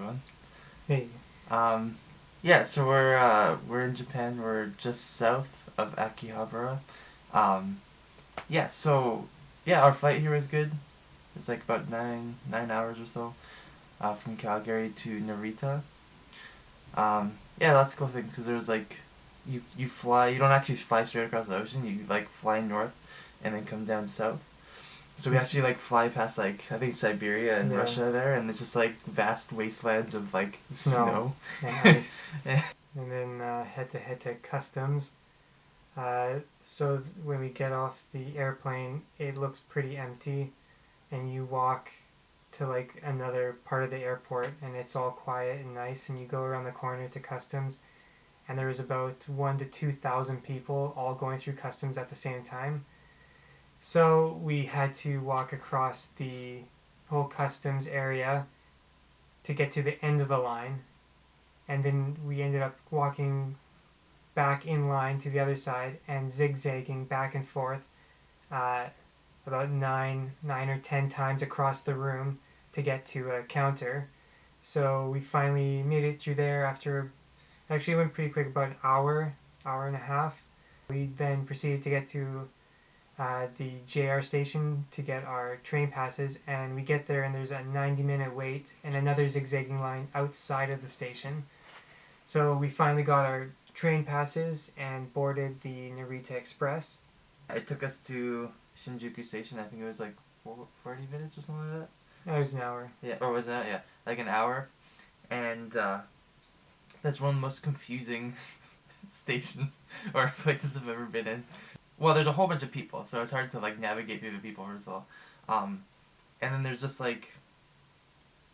everyone. Hey. Um, so we're in Japan. We're just south of Akihabara. Um, our flight here was good. It's like about nine hours or so, from Calgary to Narita. Lots of cool things because there's like, you fly. You don't actually fly straight across the ocean. You like fly north, and then come down south. So we actually like fly past like I think Siberia and Yeah. Russia there, and it's just like vast wastelands of like snow. And ice. And then head to customs. So when we get off the airplane, it looks pretty empty, and you walk to like another part of the airport, and it's all quiet and nice. And you go around the corner to customs, and there was about 1 to 2,000 people all going through customs at the same time. So we had to walk across the whole customs area to get to the end of the line, and then we ended up walking back in line to the other side and zigzagging back and forth uh, about nine or 10 times across the room to get to a counter. So we finally made it through there after actually it went pretty quick, about an hour and a half. We then proceeded to get to the JR station to get our train passes, and we get there and there's a 90-minute wait and another zigzagging line outside of the station. So we finally got our train passes and boarded the Narita Express. It took us to Shinjuku Station. I think it was like 40 minutes or something like that. It was an hour. Yeah, or was that? Yeah, like an hour. And that's one of the most confusing stations or places I've ever been in. Well, there's a whole bunch of people, so it's hard to like navigate through the people as well. And then there's just like,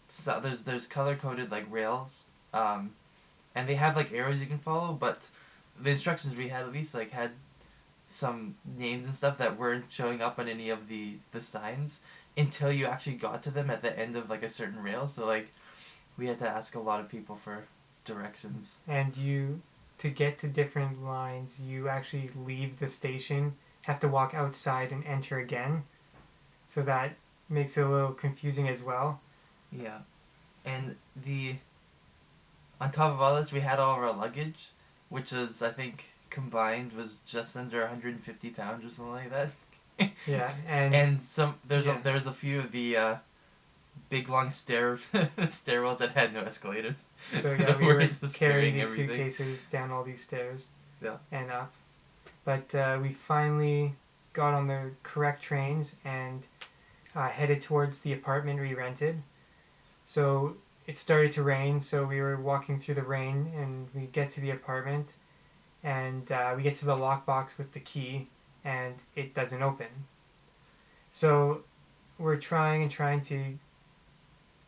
so there's color coded like rails, and they have like arrows you can follow, but the instructions we had at least like had some names and stuff that weren't showing up on any of the signs until you actually got to them at the end of like a certain rail. So like we had to ask a lot of people for directions. And to get to different lines, you actually leave the station, have to walk outside and enter again. So that makes it a little confusing as well. Yeah. And on top of all this, we had all of our luggage, which was, I think, combined was just under 150 pounds or something like that. Yeah, and there's a few of the big long stairwells that had no escalators. So yeah, So we were just carrying these everything. suitcases down all these stairs. Yeah. And up. But we finally got on the correct trains and headed towards the apartment we rented. So it started to rain, so we were walking through the rain, and we get to the apartment, and we get to the lockbox with the key, and it doesn't open. So we're trying to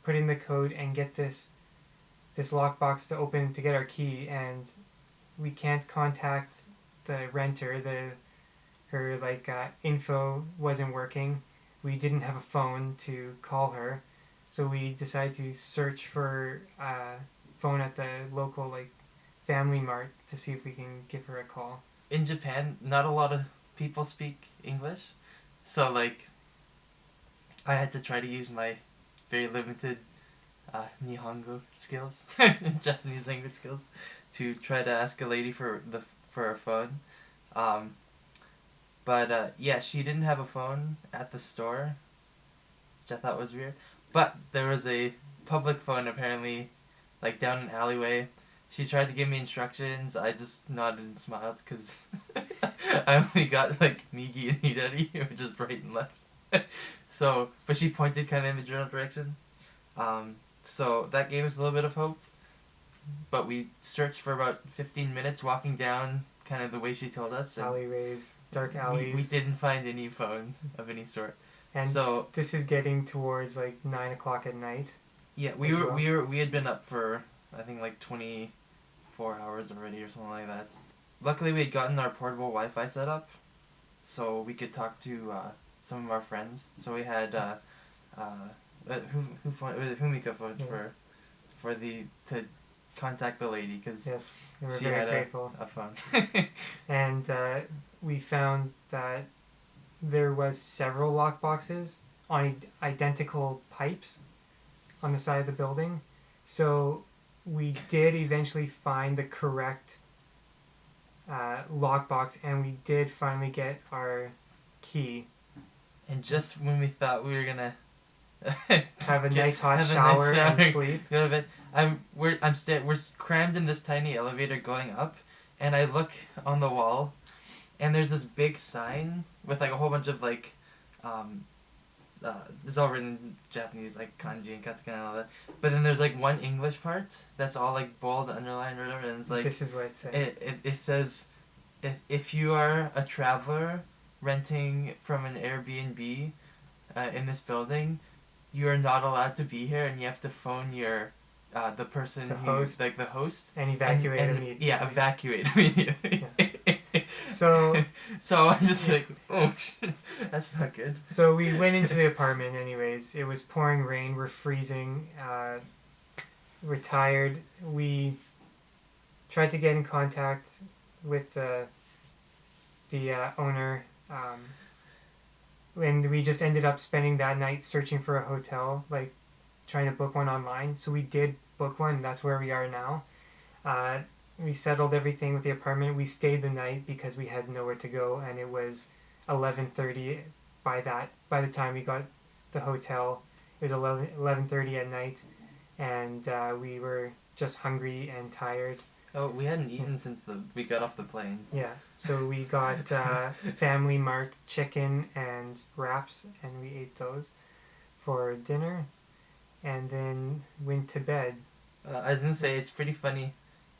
put in the code and get this lockbox to open to get our key, and we can't contact the renter. Her info wasn't working. We didn't have a phone to call her, so we decided to search for a phone at the local Family Mart to see if we can give her a call. In Japan, not a lot of people speak English, so like I had to try to use my very limited Nihongo skills, Japanese language skills, to try to ask a lady for a phone. But she didn't have a phone at the store, which I thought was weird. But there was a public phone apparently, like down an alleyway. She tried to give me instructions. I just nodded and smiled because I only got like Migi and Hidari, which is right and left. So, but she pointed kind of in the general direction. So that gave us a little bit of hope. But we searched for about 15 minutes walking down kind of the way she told us. Alleyways, dark alleys. We didn't find any phone of any sort. And so this is getting towards 9 o'clock at night. Yeah, we had been up for I think like 24 hours already or something like that. Luckily, we had gotten our portable Wi-Fi set up, so we could talk to some of our friends. So we had Humika phone to contact the lady because yes, we were she very had grateful. a phone. And we found that there was several lockboxes on identical pipes on the side of the building. So we did eventually find the correct lockbox, and we did finally get our key. And just when we thought we were gonna have a nice hot shower and sleep. Go to bed. We're crammed in this tiny elevator going up, and I look on the wall, and there's this big sign with like a whole bunch of like, it's all written in Japanese, like kanji and katakana and all that. But then there's like one English part that's all like bold, underlined, or whatever, and it's like this is what it says. It says, if you are a traveler renting from an Airbnb in this building, you are not allowed to be here, and you have to phone your the person who's like the host and evacuate immediately. Yeah, evacuate immediately. Yeah. So I'm just like, oh, that's not good. So we went into the apartment anyways. It was pouring rain. We're freezing. We're tired. We tried to get in contact with the owner. And we just ended up spending that night searching for a hotel, like trying to book one online. So we did book one. That's where we are now. We settled everything with the apartment. We stayed the night because we had nowhere to go, and it was 11:30 by the time we got the hotel. It was 11:30 at night, and we were just hungry and tired. Oh, we hadn't eaten since we got off the plane. Yeah, so we got Family Mart chicken and wraps, and we ate those for dinner, and then went to bed. I was gonna say, it's pretty funny,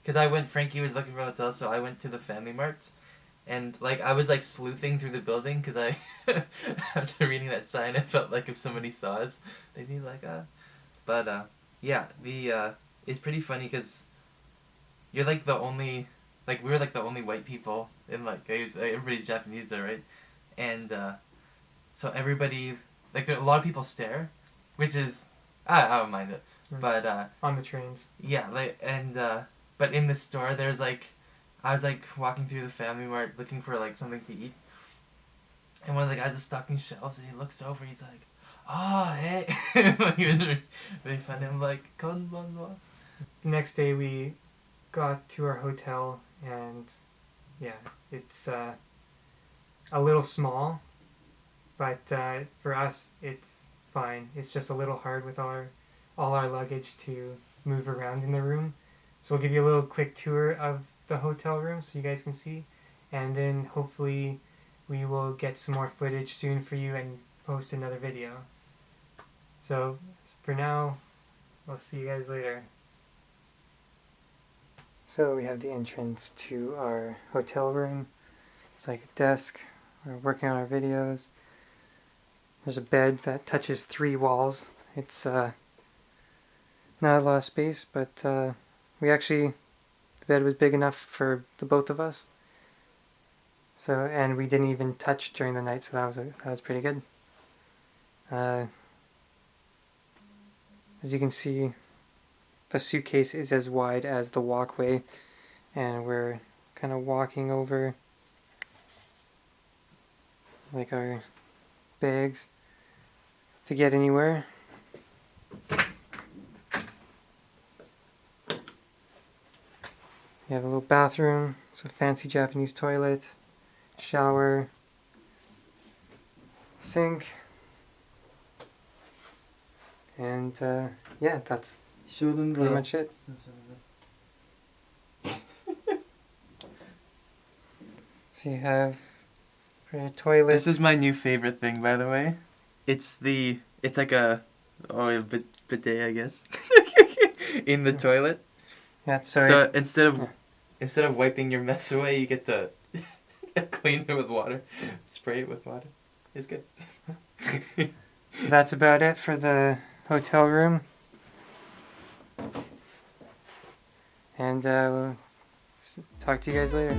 because Frankie was looking for a hotel, so I went to the Family Mart, and like I was like sleuthing through the building, because after reading that sign, I felt like if somebody saw us, they'd be like, But yeah, it's pretty funny, because you're like the only, like we were like the only white people in like everybody's Japanese there, right? And so everybody, like a lot of people stare, which is I don't mind it, but on the trains. Yeah, like but in the store there's like, I was like walking through the Family Mart looking for like something to eat, and one of the guys is stocking shelves, and he looks over, he's like, "Oh, hey," like, he was really funny. I'm like, "Konbanwa." The next day we got to our hotel, and yeah, it's a little small, but for us it's fine. It's just a little hard with all our luggage to move around in the room. So we'll give you a little quick tour of the hotel room so you guys can see, and then hopefully we will get some more footage soon for you and post another video. So for now, we'll see you guys later. So we have the entrance to our hotel room. It's like a desk. We're working on our videos. There's a bed that touches 3 walls. It's not a lot of space, but the bed was big enough for the both of us. So, and we didn't even touch during the night, so that was pretty good. As you can see, the suitcase is as wide as the walkway, and we're kind of walking over like our bags to get anywhere. You have a little bathroom, it's a fancy Japanese toilet, shower, sink, and yeah, that's pretty much it. So you have for your toilet. This is my new favorite thing, by the way. It's like a bidet, I guess, in the toilet. Yeah, sorry. So instead of wiping your mess away, you get to clean it with water, spray it with water. It's good. So that's about it for the hotel room. And we'll talk to you guys later.